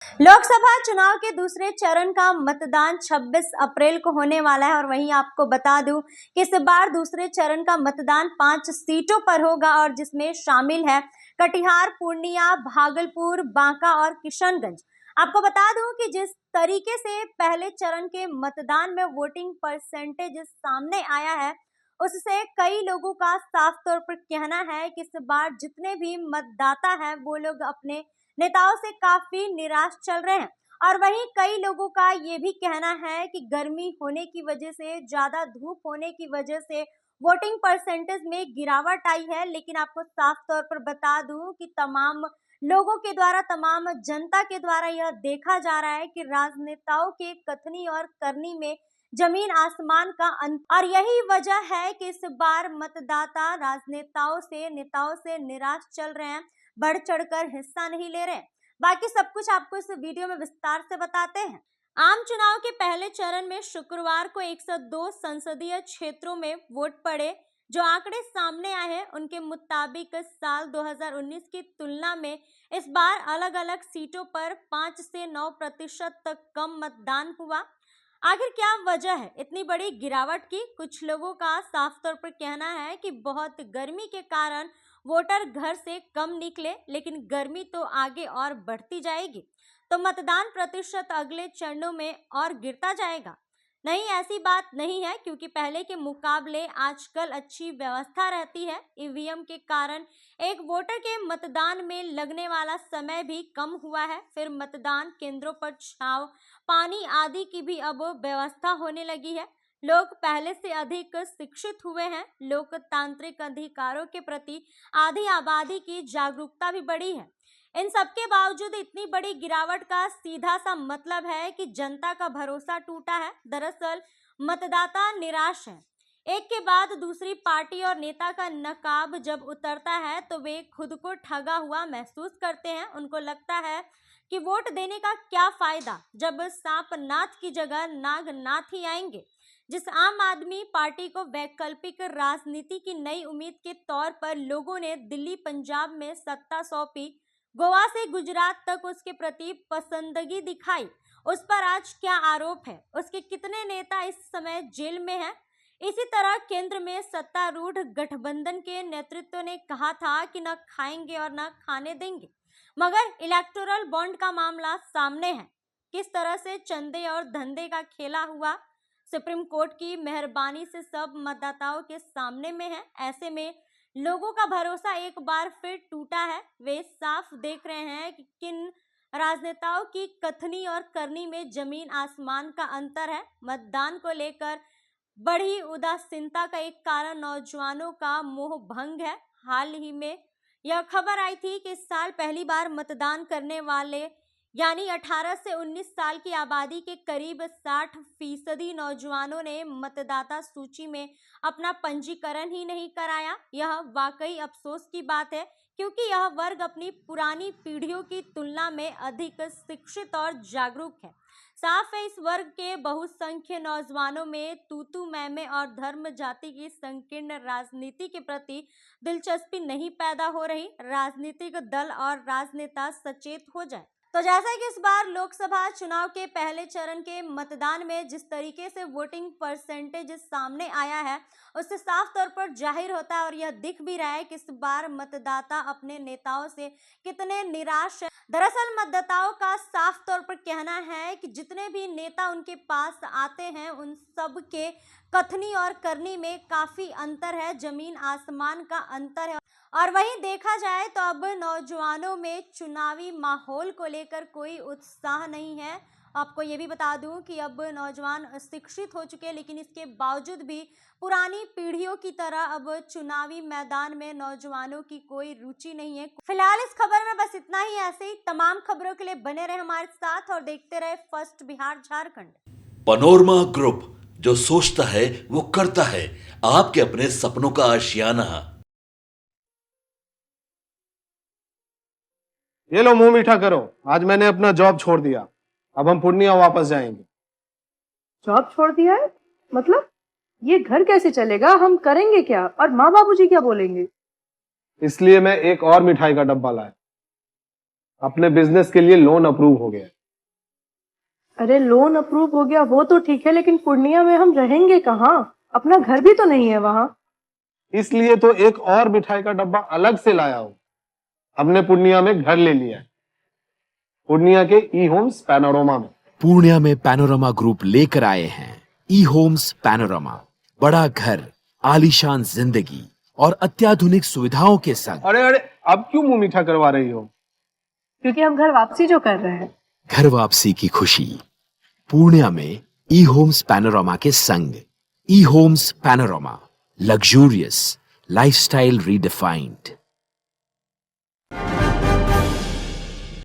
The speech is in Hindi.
लोकसभा चुनाव के दूसरे चरण का मतदान 26 अप्रैल को होने वाला है और वहीं आपको बता दूं कि इस बार दूसरे चरण का मतदान 5 सीटों पर होगा और जिसमें शामिल है कटिहार, पूर्णिया, भागलपुर, बांका और किशनगंज। आपको बता दूं कि जिस तरीके से पहले चरण के मतदान में वोटिंग परसेंटेज सामने आया है, उससे कई लोगों का साफ तौर पर कहना है कि इस बार जितने भी मतदाता हैं वो लोग अपने नेताओं से काफी निराश चल रहे हैं। और वहीं कई लोगों का ये भी कहना है कि गर्मी होने की वजह से, ज्यादा धूप होने की वजह से वोटिंग परसेंटेज में गिरावट आई है। लेकिन आपको साफ तौर पर बता दूं कि तमाम लोगों के द्वारा, तमाम जनता के द्वारा यह देखा जा रहा है कि राजनेताओं के कथनी और करनी में जमीन आसमान का अंतर। और यही वजह है कि इस बार मतदाता राजनेताओं से, नेताओं से निराश चल रहे हैं, बढ़ चढ़कर हिस्सा नहीं ले रहे। बाकी सब कुछ आपको इस वीडियो में विस्तार से बताते हैं। आम चुनाव के पहले चरण में शुक्रवार को 102 संसदीय क्षेत्रों में वोट पड़े। जो आंकड़े सामने आए हैं उनके मुताबिक साल 2019 की तुलना में इस बार अलग अलग सीटों पर 5 से 9% तक कम मतदान हुआ। आखिर क्या वजह है इतनी बड़ी गिरावट की? कुछ लोगों का साफ तौर पर कहना है कि बहुत गर्मी के कारण वोटर घर से कम निकले, लेकिन गर्मी तो आगे और बढ़ती जाएगी तो मतदान प्रतिशत अगले चरणों में और गिरता जाएगा। नहीं, ऐसी बात नहीं है, क्योंकि पहले के मुकाबले आजकल अच्छी व्यवस्था रहती है। ईवीएम के कारण एक वोटर के मतदान में लगने वाला समय भी कम हुआ है। फिर मतदान केंद्रों पर छाव, पानी आदि की भी अब व्यवस्था होने लगी है। लोग पहले से अधिक शिक्षित हुए हैं। लोकतांत्रिक अधिकारों के प्रति आधी आबादी की जागरूकता भी बढ़ी है। इन सबके बावजूद इतनी बड़ी गिरावट का सीधा सा मतलब है कि जनता का भरोसा टूटा है। दरअसल मतदाता निराश है। एक के बाद दूसरी पार्टी और नेता का नकाब जब उतरता है तो वे खुद को ठगा हुआ महसूस करते हैं। उनको लगता है कि वोट देने का क्या फायदा जब सांप नाथ की जगह नाग नाथ ही आएंगे। जिस आम आदमी पार्टी को वैकल्पिक राजनीति की नई उम्मीद के तौर पर लोगों ने दिल्ली, पंजाब में सत्ता सौंपी, गोवा से गुजरात तक उसके प्रति पसंदगी दिखाई, उस पर आज क्या आरोप है? उसके कितने नेता इस समय जेल में हैं? इसी तरह केंद्र में सत्तारूढ़ गठबंधन के नेतृत्व ने कहा था कि न खाएंगे और न खाने देंगे, मगर इलेक्टोरल बॉन्ड का मामला सामने है। किस तरह से चंदे और धंधे का खेला हुआ सुप्रीम कोर्ट की मेहरबानी से सब मतदाताओं के सामने में है। ऐसे में लोगों का भरोसा एक बार फिर टूटा है। वे साफ देख रहे हैं कि किन राजनेताओं की कथनी और करनी में जमीन आसमान का अंतर है। मतदान को लेकर बढ़ी उदासीनता का एक कारण नौजवानों का मोह भंग है। हाल ही में यह खबर आई थी कि इस साल पहली बार मतदान करने वाले यानी 18 से 19 साल की आबादी के करीब 60% नौजवानों ने मतदाता सूची में अपना पंजीकरण ही नहीं कराया। यह वाकई अफसोस की बात है, क्योंकि यह वर्ग अपनी पुरानी पीढ़ियों की तुलना में अधिक शिक्षित और जागरूक है। साफ है, इस वर्ग के बहुसंख्य नौजवानों में तू मैं और धर्म जाति की संकीर्ण राजनीति के प्रति दिलचस्पी नहीं पैदा हो रही। राजनीतिक दल और राजनेता सचेत हो जाए। तो जैसा कि इस बार लोकसभा चुनाव के पहले चरण के मतदान में जिस तरीके से वोटिंग परसेंटेज सामने आया है, उससे साफ तौर पर जाहिर होता है और यह दिख भी रहा है कि इस बार मतदाता अपने नेताओं से कितने निराश हैं। दरअसल मतदाताओं का साफ तौर पर कहना है कि जितने भी नेता उनके पास आते हैं उन सब के कथनी और करनी में काफी अंतर है, जमीन आसमान का अंतर है। और वहीं देखा जाए तो अब नौजवानों में चुनावी माहौल को लेकर कोई उत्साह नहीं है। आपको ये भी बता दूं कि अब नौजवान शिक्षित हो चुके हैं, लेकिन इसके बावजूद भी पुरानी पीढ़ियों की तरह अब चुनावी मैदान में नौजवानों की कोई रुचि नहीं है। फिलहाल इस खबर में बस इतना ही। ऐसे ही तमाम खबरों के लिए बने रहे हमारे साथ और देखते रहे first Bihar Jharkhand. Panorama group, जो सोचता है वो करता है। आपके अपने सपनों का आशियाना। ये लो, मुंह मीठा करो। आज मैंने अपना जॉब छोड़ दिया। अब हम पूर्णिया वापस जाएंगे। जॉब छोड़ दिया है? मतलब ये घर कैसे चलेगा? हम करेंगे क्या? और माँ बाबूजी क्या बोलेंगे? इसलिए मैं एक और मिठाई का डब्बा लाया। अपने बिजनेस के लिए लोन अप्रूव हो गया। अरे लोन अप्रूव हो गया वो तो ठीक है, लेकिन पूर्णिया में हम रहेंगे कहाँ? अपना घर भी तो नहीं है वहाँ। इसलिए तो एक और मिठाई का डब्बा अलग से लाया हूँ। हमने पूर्णिया में घर ले लिया है, पूर्णिया के ई होम्स पैनोरमा में। पूर्णिया में पैनोरमा ग्रुप लेकर आए हैं ई होम्स पैनोरमा, बड़ा घर, आलीशान जिंदगी और अत्याधुनिक सुविधाओं के संग। अरे अरे, अब क्यों मुंह मीठा करवा रही हो? क्योंकि हम घर वापसी जो कर रहे हैं। घर वापसी की खुशी पूर्णिया में ई होम्स पैनोरमा के संग। E Homes Panorama, luxurious lifestyle redefined.